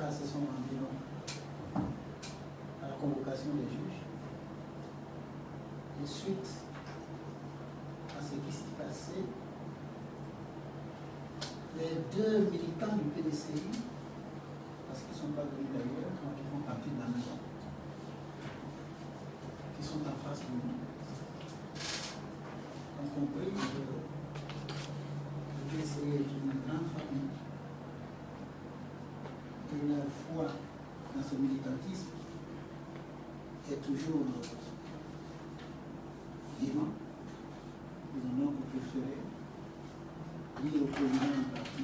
se sont rendus à la convocation des juges. Et suite à ce qui s'est passé, les deux militants du PDCI, parce qu'ils ne sont pas venus d'ailleurs, donc ils font partie de la maison, qui sont en face de nous, ont compris que le PDCI est une grande famille. Et la foi dans ce militantisme est toujours vivant. Ils ont donc préféré dire au président du parti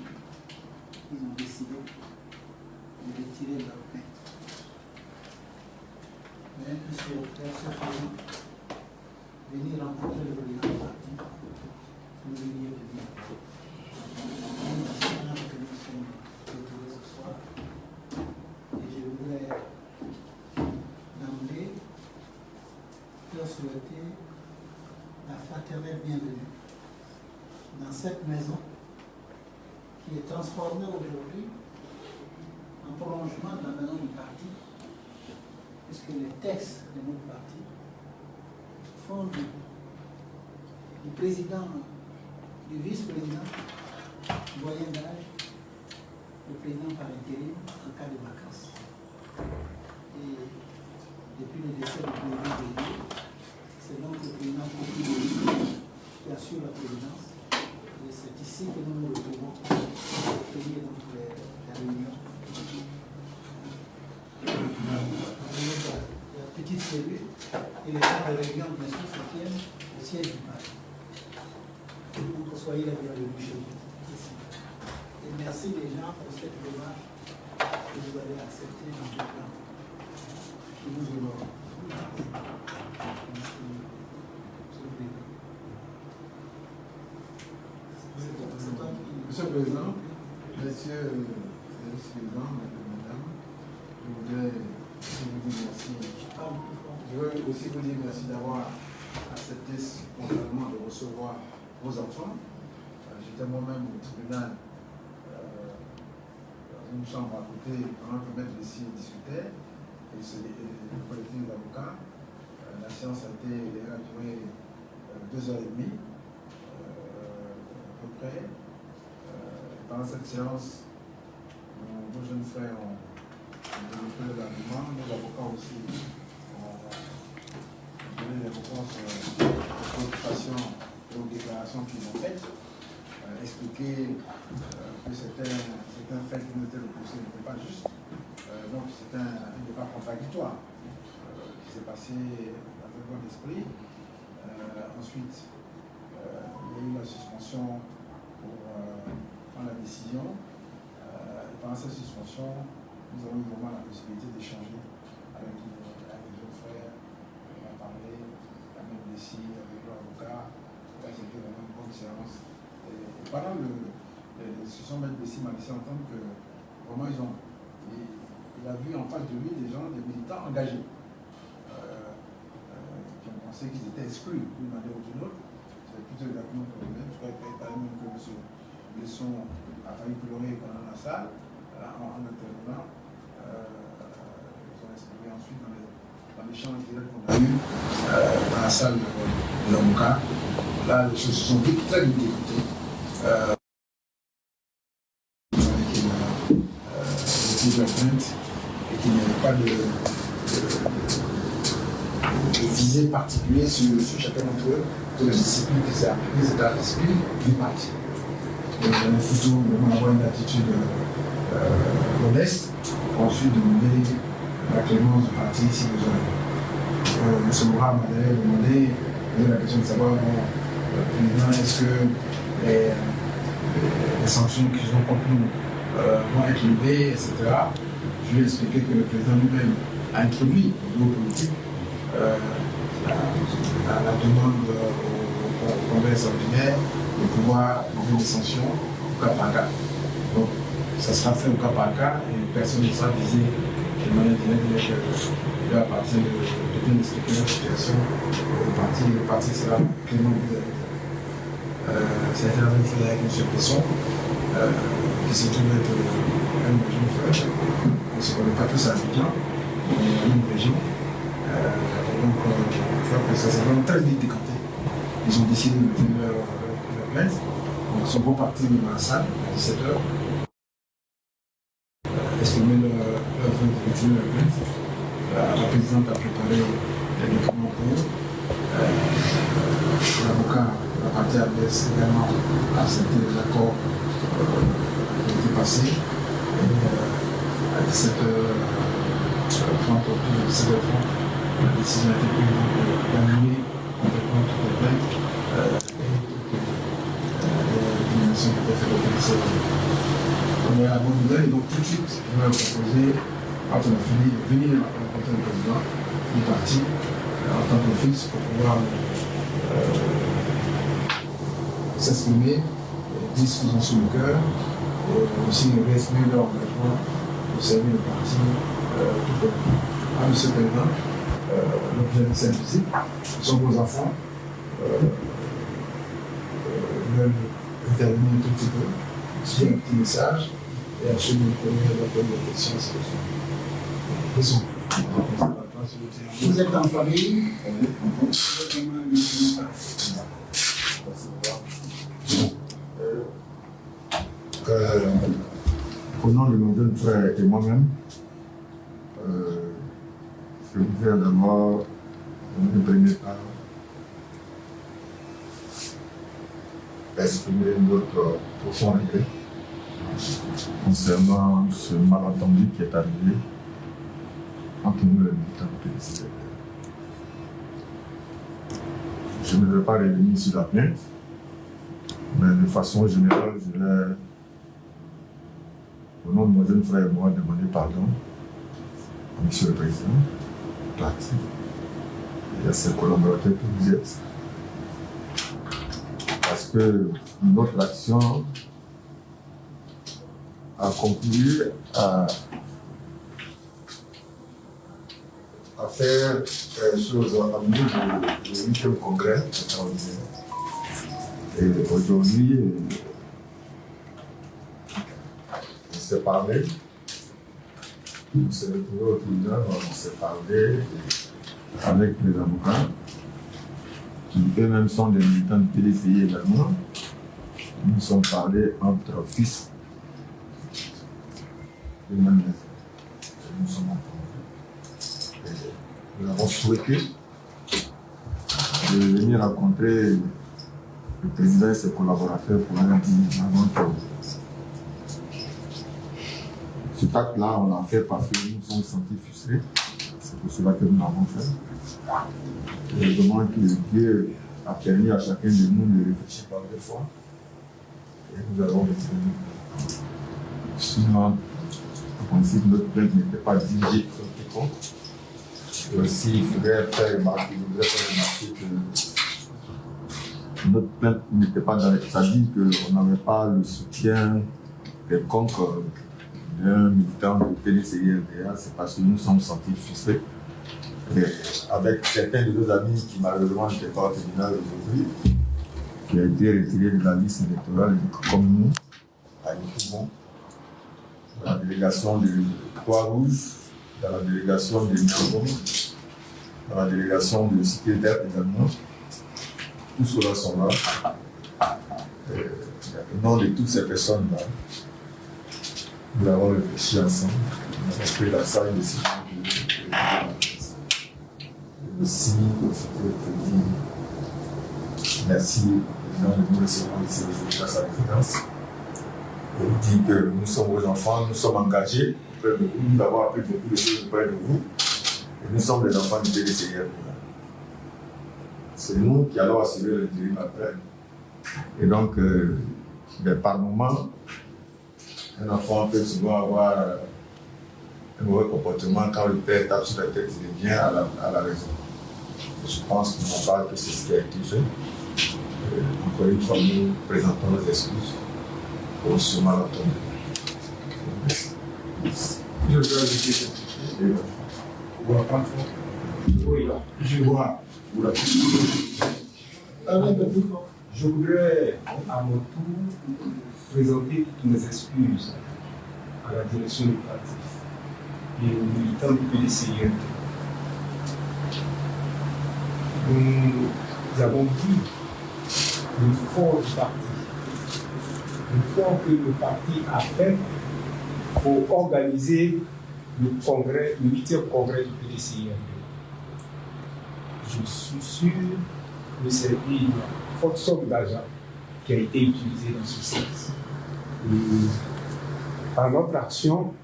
qu'ils ont décidé de retirer leur plainte. Mais ils souhaiteraient certainement venir rencontrer le président du parti pour lui dire de dire. Que nous sommes retrouvés ce soir. Et je voudrais d'emblée leur souhaiter la fraternelle bienvenue dans cette maison qui est transformée aujourd'hui en prolongement de la maison du parti, puisque les textes de notre parti font du président, du vice-président, moyen d'âge, le président par intérim en cas de vacances. Et depuis le décès du président Bélier, c'est donc le président qui assure la présidence. Et c'est ici que nous nous retrouvons pour tenir donc la réunion. La petite cellule et les temps de réunion, bien sûr, se tiennent au siège du parti. Donc, soyez la bienvenue chez vous. Et merci déjà pour cette démarche que vous avez acceptée dans le plan. Je vous honore. Monsieur le Président, Monsieur le Vice-Président, Madame, je voudrais aussi vous dire merci. Je veux aussi vous dire merci d'avoir accepté spontanément de recevoir vos enfants. J'étais moi-même au tribunal dans une chambre à côté pendant que Maître ici discutait, et le collectif d'avocats. La séance a duré 2h30 à peu près. Pendant cette séance, nos jeunes frères ont développé l'argument, nos avocats aussi ont donné des réponses aux préoccupations et aux déclarations qu'ils ont faites. Expliquer que certains faits qui n'étaient repoussés n'étaient pas justes. Donc c'est un débat contradictoire qui s'est passé dans un bon esprit. Ensuite, il y a eu la suspension pour prendre la décision. Et pendant cette suspension, nous avons eu vraiment la possibilité d'échanger avec les jeunes frères. On a parlé, la même ici, avec l'avocat. C'était vraiment une bonne séance. Et pendant les discussions, M. Bessie m'a laissé entendre que vraiment il a vu en face de lui des gens, des militants engagés, qui ont pensé qu'ils étaient exclus d'une manière ou d'une autre. C'est plutôt exactement comme lui-même. Je crois qu'il paraît même que M. Besson a failli pleurer pendant la salle, en intervenant. Ils ont exprimé ensuite dans l'échange direct qu'on a eu dans la salle de l'avocat. Là, les choses se sont vite très vite écoutées. De plainte et qu'il n'y avait pas de visée particulière sur chacun d'entre eux, de la discipline qui s'est appliquée, c'est la discipline du parti. Donc il faut plutôt avoir une attitude modeste, ensuite demander la clémence du parti si besoin. M. Moura m'a d'ailleurs demandé la question de savoir, est-ce que les sanctions qu'ils ont contre nous vont être levées, etc. Je lui ai expliqué que le président lui-même a introduit au niveau politique la demande au Congrès ordinaire de pouvoir lever des sanctions au cas par cas. Donc, ça sera fait au cas par cas et personne ne sera visé de manière directe. Il appartient de bien expliquer la situation. Le parti sera pleinement ouvert. Ça a été la même chose avec M. Besson. Qui se trouve être un jeune frère. ne se connaît pas tous à Abidjan, mais il y a une région. Donc, je crois que ça s'est vraiment très vite décanté. Ils ont décidé de tenir leur plainte. Donc, ils sont bons partis dans la salle à 17h. Exprimer leur vœu de retirer leur plainte. La présidente a préparé les documents pour eux. L'avocat, la partie adverse également a accepté les accords qui ont été passés. Et à 17h30, autour de 17h30, la décision a été prise d'annuler complètement toutes les plaintes et les diminutions qui étaient faites au commissaire. On a la bonne nouvelle et donc tout de suite, je vais vous proposer, quand on a fini, de venir rencontrer le président du parti en tant qu'office pour pouvoir s'exprimer, dire ce qu'ils ont sur le cœur, et aussi réexprimer leur engagement pour servir le parti tout au long. Monsieur le Président, l'objet de cette visite sont vos enfants veulent intervenir un tout petit peu sur un petit message et ensuite nous prenons la bonne question. Vous êtes en famille? Au nom de nos deux frères et moi-même, je voudrais d'abord, dans un premier temps, exprimer notre profond regret concernant ce malentendu qui est arrivé entre nous et les militants de PDC. Je ne vais pas revenir sur la plainte, mais de façon générale, je vais, au nom de mon jeune frère et moi, demander pardon à M. le Président, au parti et à ses collaborateurs que vous êtes. Parce que notre action a conclu à faire quelque chose à mieux de 8e congrès extraordinaire. Et aujourd'hui, on s'est parlé, on s'est retrouvés au tribunal, on s'est parlé avec les avocats, qui eux-mêmes sont des militants de PDCI également. Nous nous sommes parlé entre fils de Manès. Nous sommes entendus. Nous avons souhaité de venir rencontrer le président et ses collaborateurs pour leur dire avant que cet acte-là, on l'a fait parce que nous nous sommes sentis frustrés. C'est pour cela que nous l'avons fait. Et je demande que Dieu a permis à chacun de nous de réfléchir par deux fois. Et nous allons retenir. Sinon, en principe, notre plainte n'était pas dirigée sur quiconque. Et aussi, il faudrait faire remarquer que notre plainte n'était pas dans les... C'est-à-dire qu'on n'avait pas le soutien quelconque d'un militant de PDCI-LDA, c'est parce que nous nous sommes sentis frustrés. Et avec certains de nos amis qui malheureusement n'étaient pas au tribunal aujourd'hui, qui a été retiré de la liste électorale, comme nous, à Ytoubon, dans la délégation de Croix-Rouge, dans la délégation de Ytoubon, dans la délégation de Cité d'Air également. Tous ceux-là sont là. Au nom de toutes ces personnes-là, nous avons réfléchi ensemble, nous avons pris la salle de décision de aussi merci de nous recevoir ici aujourd'hui à sa résidence. Je vous dis que nous sommes vos enfants, nous sommes engagés auprès de vous, nous avons appris beaucoup de choses auprès de vous, et nous sommes les enfants du PDCI. C'est nous qui allons assurer l'intérim après. Et donc, par moment, un enfant peut souvent avoir un mauvais comportement quand le père tape sur la tête, il revient à la raison. Je pense pour mon part que c'est ce qui a été fait. Encore une fois, nous présentons nos excuses pour ce malentendu. Merci. Je vais ajouter cette chose. Je vois. Je voudrais à mon tour présenter toutes mes excuses à la direction du parti et militants du PDCI. Nous avons vu l'effort du parti, l'effort que le parti a fait pour organiser le 8e congrès du PDCI. Je suis sûr que c'est une forte somme d'argent qui a été utilisée dans ce sens. Par notre action,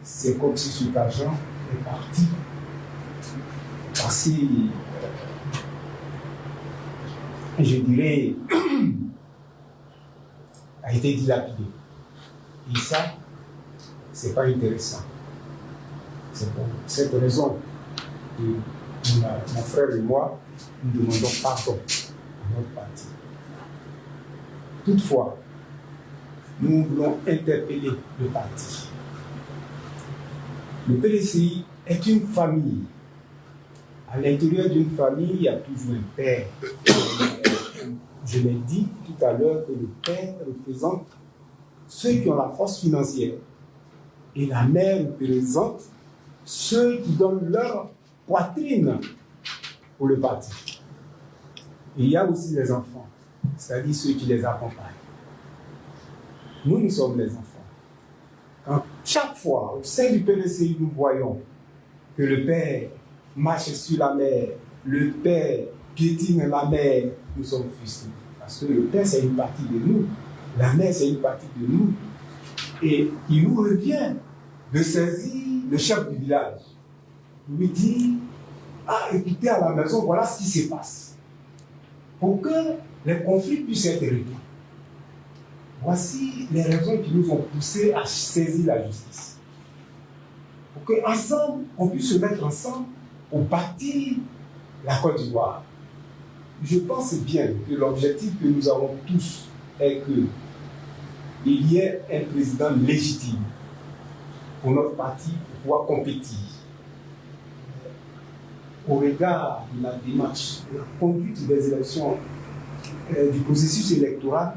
c'est comme si cet argent est parti passer, je dirais, a été dilapidé. Et ça, c'est pas intéressant. C'est pour cette raison que mon frère et moi, nous demandons pardon à notre parti. Toutefois, nous voulons interpeller le parti. Le PDCI est une famille. À l'intérieur d'une famille, il y a toujours un père. Je l'ai dit tout à l'heure que le père représente ceux qui ont la force financière et la mère représente ceux qui donnent leur poitrine pour le parti. Et il y a aussi les enfants, c'est-à-dire ceux qui les accompagnent. Nous sommes les enfants. Quand chaque fois, au sein du PDCI, nous voyons que le père marche sur la mer, le père piétine la mer, nous sommes frustrés. Parce que le père, c'est une partie de nous. La mer, c'est une partie de nous. Et il nous revient de saisir le chef du village. Il lui dit, ah, écoutez, à la maison, voilà ce qui se passe. Pour que les conflits puissent être réglés. Voici les raisons qui nous ont poussés à saisir la justice. Pour qu'ensemble, on puisse se mettre ensemble pour bâtir la Côte d'Ivoire. Je pense bien que l'objectif que nous avons tous est qu'il y ait un président légitime pour notre parti pour pouvoir compétir. Au regard de la démarche, de la conduite des élections, du processus électoral,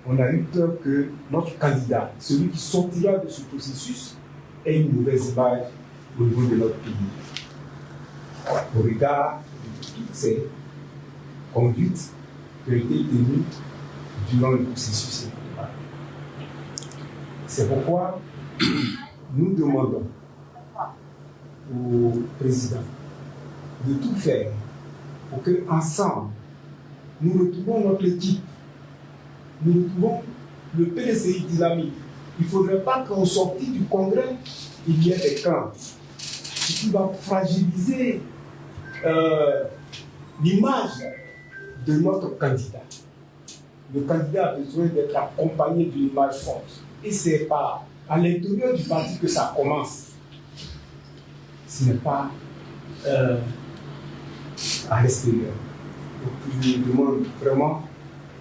on a eu peur que notre candidat, celui qui sortira de ce processus, ait une mauvaise image au niveau de notre pays. Au regard de toutes ces conduites qui ont été tenues durant le processus électoral. C'est pourquoi nous demandons au président de tout faire pour qu'ensemble, nous retrouvons notre équipe, nous retrouvons le PDCI dynamique. Il ne faudrait pas qu'en sortie du congrès, il y ait des camps. Ce qui va fragiliser l'image de notre candidat. Le candidat a besoin d'être accompagné d'une image forte. Et ce n'est pas à l'intérieur du parti que ça commence. Ce n'est pas à l'extérieur. Donc je demande vraiment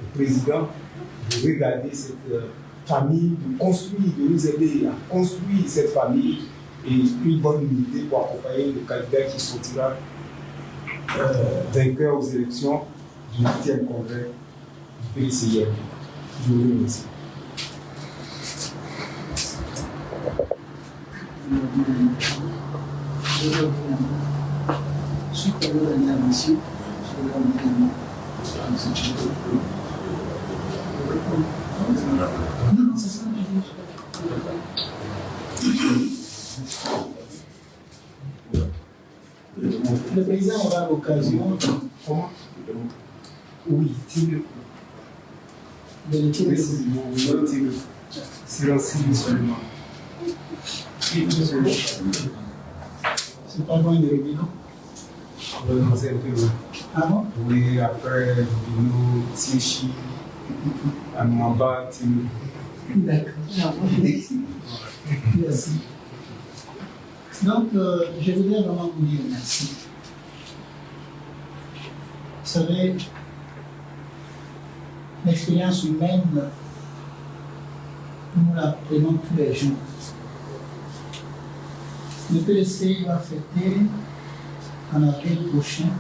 au président de regarder cette famille, de construire, de nous aider à construire cette famille et une bonne unité pour accompagner le candidat qui sortira vainqueur aux élections du 8e congrès du PDCI. Je vous remercie. Le président aura l'occasion Oui, de le tirer. Silence seulement. C'est pas loin de Rébillon. C'est un peu loin. Ah bon? Oui, après, nous, Tichi, Amamba, Timou. D'accord. Merci. Donc, je voudrais vraiment vous dire merci. Vous savez, l'expérience humaine, nous la prenons tous les jours. Le PDCI va fêter en avril prochain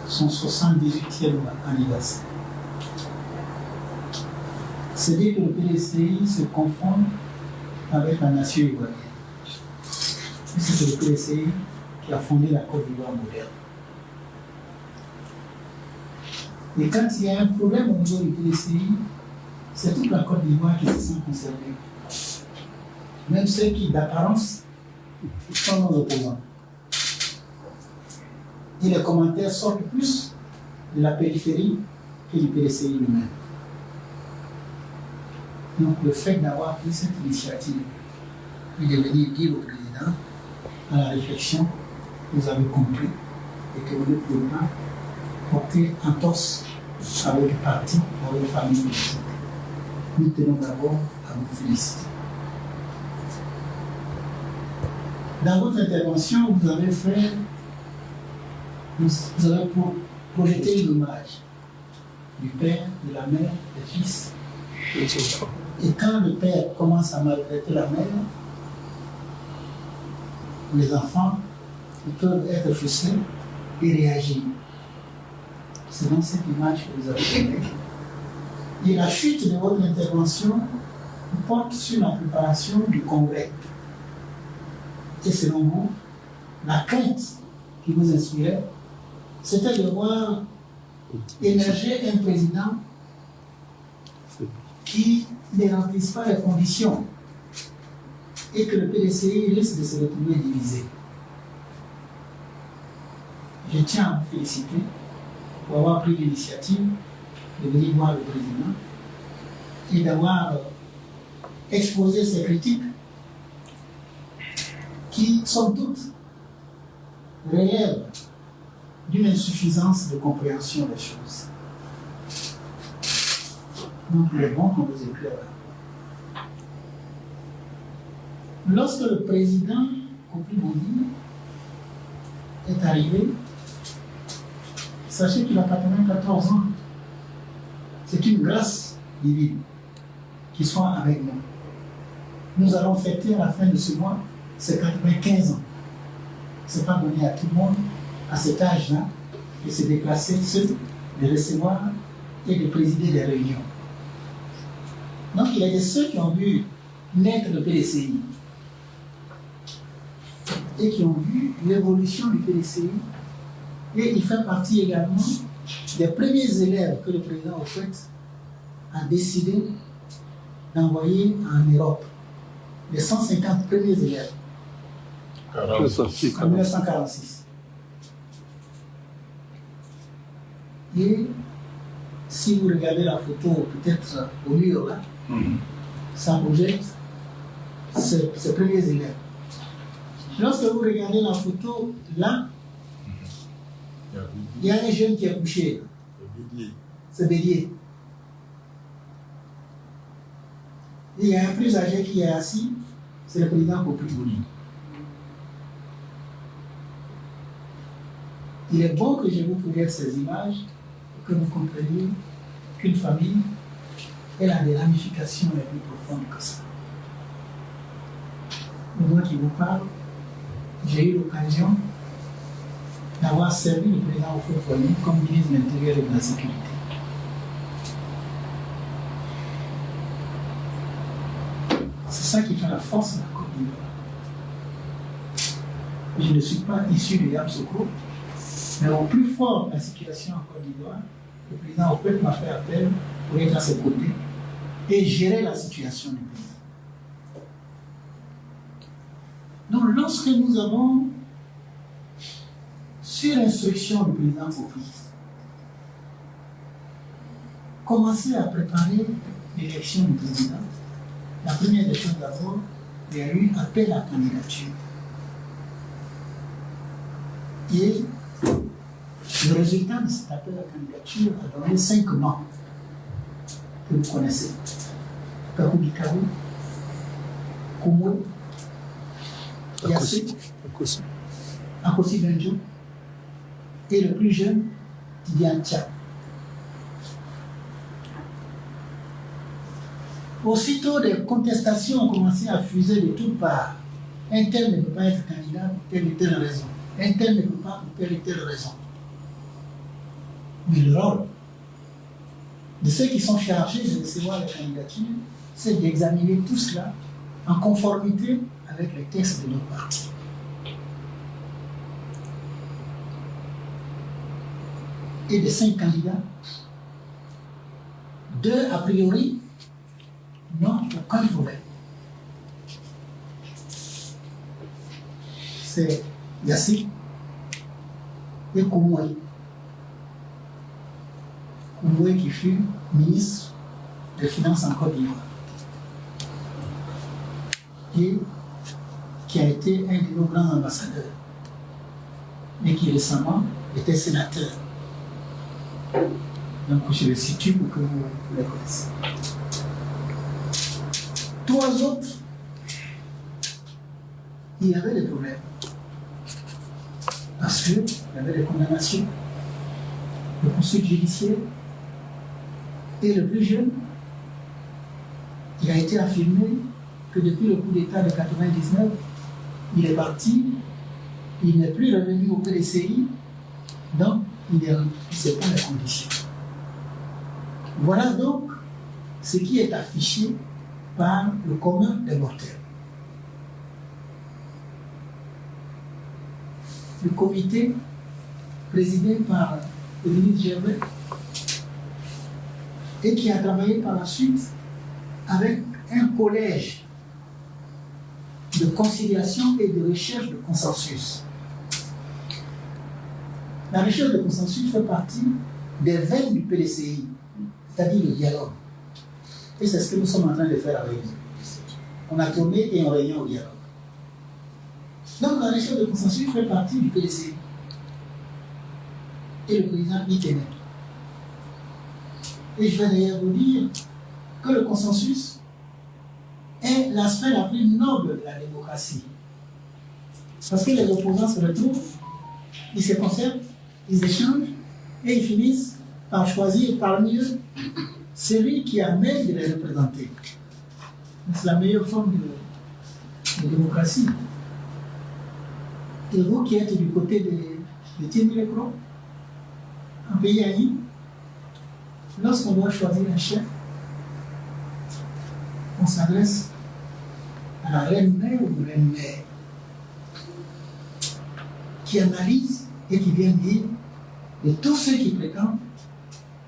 son 78e anniversaire. C'est dire que le PDCI se confond avec la nation ivoirienne. puisque c'est le PDCI qui a fondé la Côte d'Ivoire moderne. Et quand il y a un problème au niveau du PDCI, c'est toute la Côte d'Ivoire qui se sent concernée. Même ceux qui, d'apparence, sont nos opposants. Et les commentaires sortent plus de la périphérie que du PDCI lui-même. Donc le fait d'avoir pris cette initiative et de venir dire au président, à la réflexion, vous avez compris et que vous ne pouvez pas porter en torse avec le parti, avec les familles politiques. Nous tenons d'abord à vous féliciter. Dans votre intervention, vous avez projeté une image du père, de la mère, des fils. Et quand le père commence à maltraiter la mère, les enfants ils peuvent être frustrés et réagir. C'est dans cette image que vous avez créée. Et la chute de votre intervention porte sur la préparation du congrès. Et selon vous, la crainte qui vous inspirait, c'était de voir émerger un président qui ne remplisse pas les conditions et que le PDCI risque de se retrouver divisé. Je tiens à vous féliciter pour avoir pris l'initiative de venir voir le président et d'avoir exposé ces critiques qui, somme toute, relèvent d'une insuffisance de compréhension des choses. Donc, il est bon qu'on vous éclaire. Lorsque le président Kofi Boudi est arrivé, sachez qu'il a 94 ans. C'est une grâce divine qu'il soit avec nous. Nous allons fêter à la fin de ce mois ses 95 ans. Ce n'est pas donné à tout le monde, à cet âge-là, de se déplacer seul, de recevoir et de présider des réunions. Donc il y a de ceux qui ont vu naître le PDCI et qui ont vu l'évolution du PDCI. Et il fait partie également des premiers élèves que le président Houphouët a décidé d'envoyer en Europe. Les 150 premiers élèves. En 1946. Et si vous regardez la photo, peut-être au mur là, ça projette ces premiers élèves. Lorsque vous regardez la photo là, il y a un jeune qui est couché. C'est Bélier. Il y a un plus âgé qui est assis, c'est le président Kofi Boudi. Il est bon que je vous projette ces images pour que vous compreniez qu'une famille, elle a des ramifications les plus profondes que ça. Moi qui vous parle, j'ai eu l'occasion d'avoir servi le président Houphouët-Boigny comme ministre de l'Intérieur et de la Sécurité. C'est ça qui fait la force de la Côte d'Ivoire. Je ne suis pas issu de Yamoussoukro, mais au plus fort de la situation en Côte d'Ivoire, le président Houphouët m'a fait appel pour être à ses côtés et gérer la situation du pays. Donc lorsque nous avons, sur l'instruction du président Kofi, commencé à préparer l'élection du président, la première des choses d'abord, il y a eu appel à candidature. Et le résultat de cet appel à candidature a donné 5 noms que vous connaissez. Kakou Bikaou, Koumou, Yassé, Akossi Benjo, et le plus jeune, Tidiane Tchak. Aussitôt, des contestations ont commencé à fuser de toutes parts. Un tel ne peut pas être candidat pour telle et telle raison. Un tel ne peut pas pour telle et telle raison. Mais le rôle de ceux qui sont chargés de recevoir les candidatures, c'est d'examiner tout cela en conformité avec les textes de notre parti. et de 5 candidats, 2 a priori n'ont aucun problème. C'est Yassi et Koumoui. Koumoui qui fut ministre des Finances en Côte d'Ivoire et qui a été un de nos grands ambassadeurs et qui récemment était sénateur. Donc je le situe pour que vous les connaissiez. 3 autres, il y avait des problèmes. Parce qu'il y avait des condamnations, des poursuites judiciaires. Et le plus jeune, il a été affirmé que depuis le coup d'État de 1999, il est parti, il n'est plus revenu au PDCI, donc il ne remplissait pas les conditions. Voilà donc ce qui est affiché par le commun des mortels. Le comité présidé par le ministre Gervais et qui a travaillé par la suite avec un collège de conciliation et de recherche de consensus. La recherche de consensus fait partie des veines du PDCI, c'est-à-dire le dialogue. Et c'est ce que nous sommes en train de faire avec vous. On a tourné et on réunion au dialogue. Donc la recherche de consensus fait partie du PDCI. Et le président y tenait. Et je vais d'ailleurs vous dire que le consensus est l'aspect la plus noble de la démocratie. Parce que les opposants se retrouvent, ils se concertent, ils échangent et ils finissent par choisir parmi eux celui qui a même de les représenter. C'est la meilleure forme de démocratie. Et vous qui êtes du côté de Timiré-Kro, un pays ami, lorsqu'on doit choisir un chef, on s'adresse à la reine-mère ou reine-mère qui analyse et qui vient dire de tous ceux qui prétendent,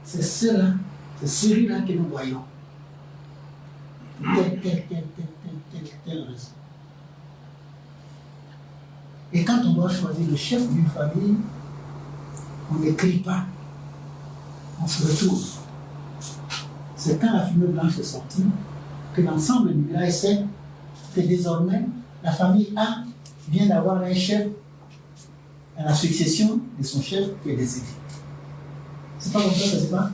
c'est ceux-là, c'est celui-là que nous voyons. Telle raison. Et quand on doit choisir le chef d'une famille, on n'écrit pas, on se retrouve. C'est quand la fumée blanche est sortie que l'ensemble du village sait que désormais la famille A vient d'avoir un chef à la succession de son chef qui est décédé. C'est pas comme ça, c'est pas?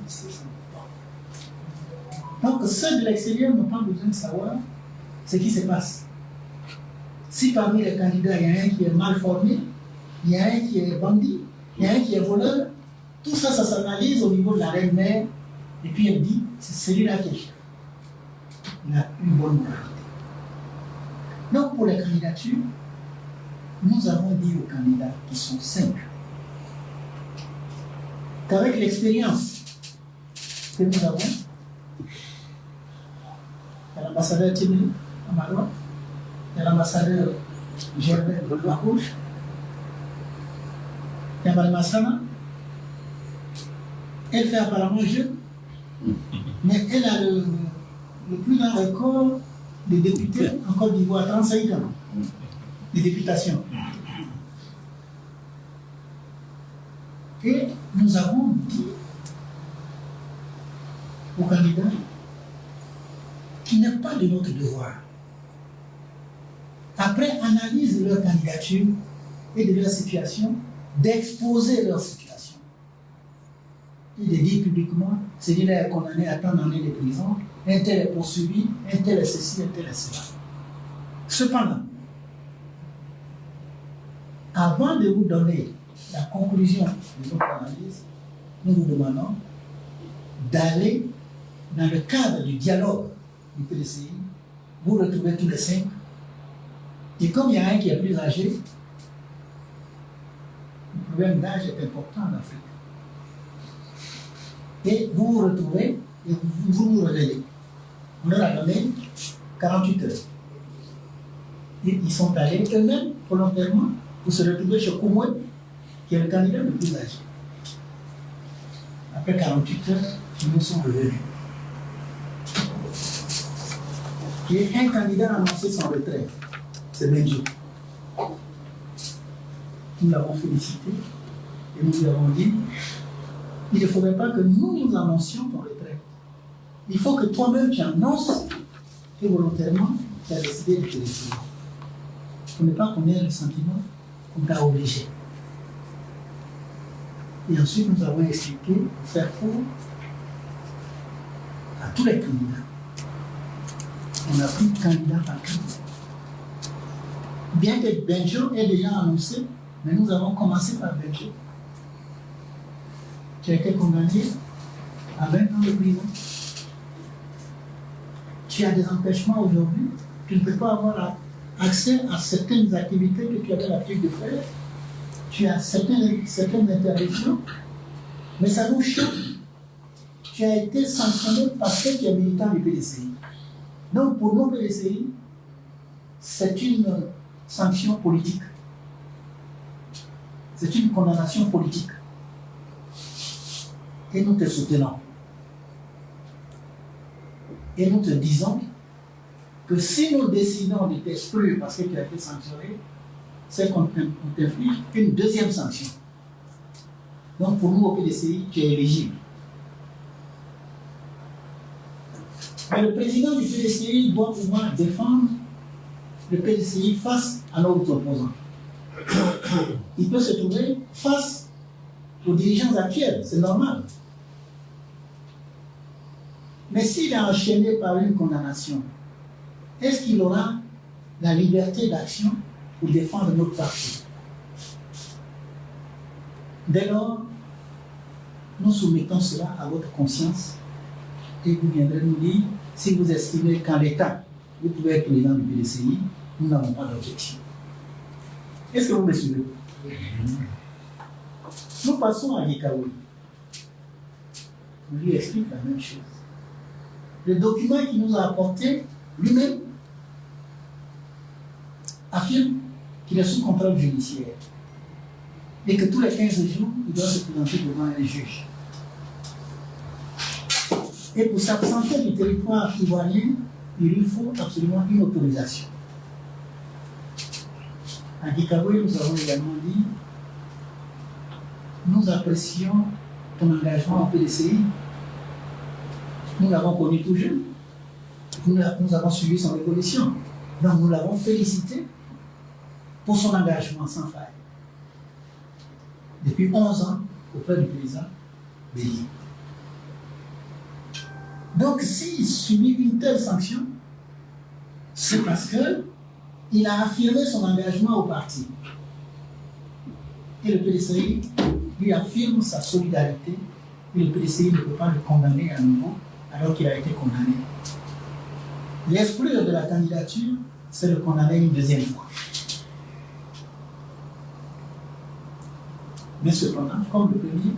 Donc ceux de l'extérieur n'ont pas besoin de savoir ce qui se passe. Si parmi les candidats, il y a un qui est mal formé, il y a un qui est bandit, il y a un qui est voleur, tout ça, ça s'analyse au niveau de la reine-mère, et puis elle dit, c'est celui-là qui est chef. Il a une bonne moralité. Donc pour les candidatures, nous avons dit aux candidats qui sont simples, qu'avec l'expérience que nous avons, il y a l'ambassadeur Timili à ma droite, il y a l'ambassadeur Gervais à ma gauche, il y a Mme Massana, elle fait apparemment jeune, mais elle a le plus grand record de députés en Côte d'Ivoire, 35 ans de députation. Et nous avons dit aux candidats qu'il n'est pas de notre devoir, après analyse de leur candidature et de leur situation, d'exposer leur situation et de dire publiquement, celui-là est condamné à tant d'années de prison, un tel est poursuivi, un tel est ceci, un tel est cela. Cependant, avant de vous donner la conclusion de notre analyse, nous vous demandons d'aller dans le cadre du dialogue du PDCI, vous retrouvez tous les 5. Et comme il y a un qui est plus âgé, le problème d'âge est important en Afrique. Et vous vous retrouvez et vous nous relayez. On leur a donné 48 heures. Et ils sont allés eux-mêmes volontairement pour se retrouver chez Koumoui, qui est le candidat le plus âgé. après 48 heures, ils nous sont revenus. Et un candidat a annoncé son retrait, c'est Benjo. Nous l'avons félicité et nous lui avons dit, il ne faudrait pas que nous annoncions ton retrait. Il faut que toi-même tu annonces que volontairement tu as décidé de te laisser. Pour ne pas qu'on ait le sentiment qu'on t'a obligé. Et ensuite, nous avons expliqué, pour faire court, à tous les candidats. On a pris candidat par candidat. Bien que Benjo ait déjà annoncé, mais nous avons commencé par Benjo. Tu as été condamné à 20 ans de prison. Tu as des empêchements aujourd'hui. Tu ne peux pas avoir accès à certaines activités que tu avais l'habitude de faire. Tu as certaines interdictions. Mais ça nous choque. Tu as été sanctionné parce que tu es militant du PDCI. Donc pour nous, PDCI, c'est une sanction politique. C'est une condamnation politique. Et nous te soutenons. Et nous te disons que si nous décidons de t'exclure parce que tu as été sanctionné, c'est qu'on t'inflige une deuxième sanction. Donc pour nous, au PDCI, tu es éligible. Mais le président du PDCI doit pouvoir défendre le PDCI face à nos opposants. Il peut se trouver face aux dirigeants actuels, c'est normal. Mais s'il est enchaîné par une condamnation, est-ce qu'il aura la liberté d'action pour défendre notre parti? Dès lors, nous soumettons cela à votre conscience et vous viendrez nous dire si vous estimez qu'en l'état, vous pouvez être président du PDCI, nous n'avons pas d'objection. Est-ce que vous me suivez? Nous passons à Gikaoui. On lui explique la même chose. Le document qu'il nous a apporté, lui-même, affirme qu'il est sous contrôle judiciaire et que tous les 15 jours, il doit se présenter devant un juge. Et pour s'absenter du territoire ivoirien, il lui faut absolument une autorisation. À Gikaoui, nous avons également dit nous apprécions ton engagement au PDCI. Nous l'avons connu tout jeune. Nous avons suivi son évolution. Donc nous l'avons félicité pour son engagement sans faille. Depuis 11 ans auprès du président Béli. Donc s'il subit une telle sanction, c'est parce qu'il a affirmé son engagement au parti. Et le PDCI lui affirme sa solidarité. Et le PDCI ne peut pas le condamner à nouveau alors qu'il a été condamné. L'exclure de la candidature, c'est le condamner une deuxième fois. Mais cependant, comme le premier,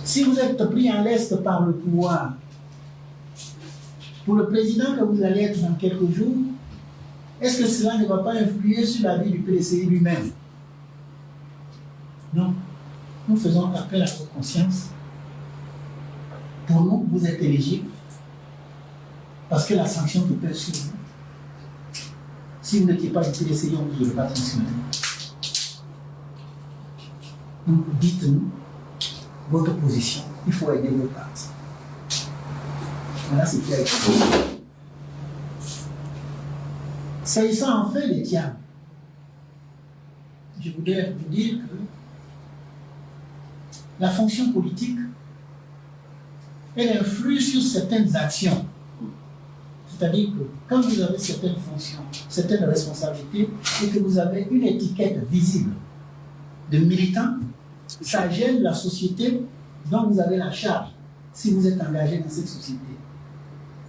si vous êtes pris en l'est par le pouvoir, pour le président que vous allez être dans quelques jours, est-ce que cela ne va pas influer sur la vie du PDCI lui-même? Non. Nous faisons appel à votre conscience. Pour nous, vous êtes éligible parce que la sanction peut pèse sur vous. Si vous n'étiez pas du PDCI, on ne vous aurait pas sanctionné. Donc, dites-nous votre position. Il faut aider votre parti. Voilà ce qui a été dit. S'agissant en fait des tiers, je voudrais vous dire que la fonction politique, elle influe sur certaines actions. C'est-à-dire que quand vous avez certaines fonctions, certaines responsabilités, et que vous avez une étiquette visible de militant, ça gêne la société dont vous avez la charge si vous êtes engagé dans cette société.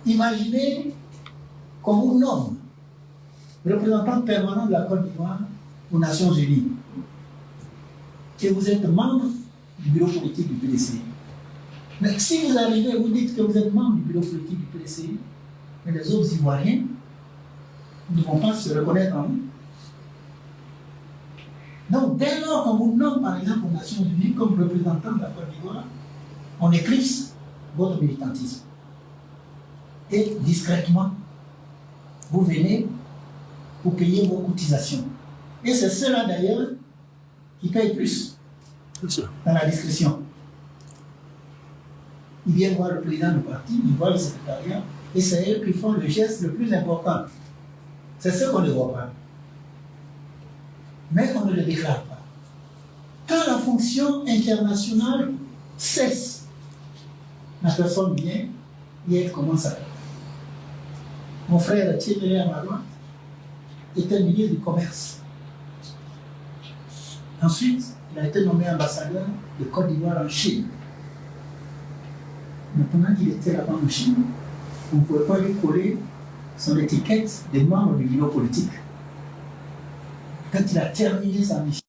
Imaginez qu'on vous nomme représentant permanent de la Côte d'Ivoire aux Nations Unies et vous êtes membre du bureau politique du PDCI. Mais si vous arrivez et vous dites que vous êtes membre du bureau politique du PDCI, mais les autres Ivoiriens ne vont pas se reconnaître en vous. Donc, dès lors qu'on vous nomme, par exemple, aux Nations Unies comme représentant de la Côte d'Ivoire, on éclipse votre militantisme. Et discrètement, vous venez pour payer vos cotisations. Et c'est cela d'ailleurs qui paye plus dans la discrétion. Ils viennent voir le président du parti, ils voient le secrétariat, et c'est eux qui font le geste le plus important. C'est ce qu'on ne voit pas. Mais on ne le déclare pas. Quand la fonction internationale cesse, la personne vient et elle commence à... Mon frère Thierry Amadouin était ministre du Commerce. Ensuite, il a été nommé ambassadeur de Côte d'Ivoire en Chine. Maintenant qu'il était là-bas en Chine, on ne pouvait pas lui coller son étiquette des membres du bureau politique. Quand il a terminé sa mission,